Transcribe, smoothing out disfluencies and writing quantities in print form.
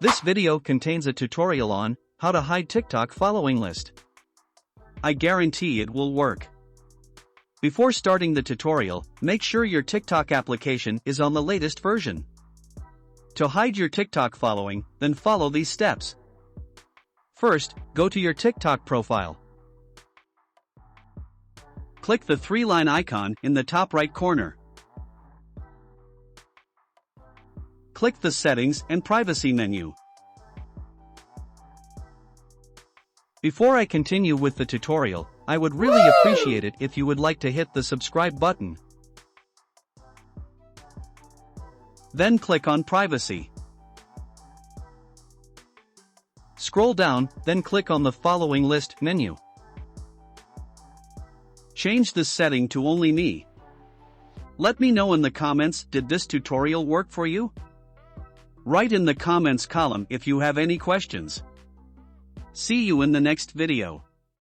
This video contains a tutorial on how to hide TikTok following list. I guarantee it will work. Before starting the tutorial, make sure your TikTok application is on the latest version. To hide your TikTok following, then follow these steps. First, go to your TikTok profile. Click the three-line icon in the top right corner. Click the Settings and Privacy menu. Before I continue with the tutorial, I would really appreciate it if you would like to hit the subscribe button. Then click on Privacy. Scroll down, then click on the Following List menu. Change this setting to Only Me. Let me know in the comments, did this tutorial work for you? Write in the comments column if you have any questions. See you in the next video.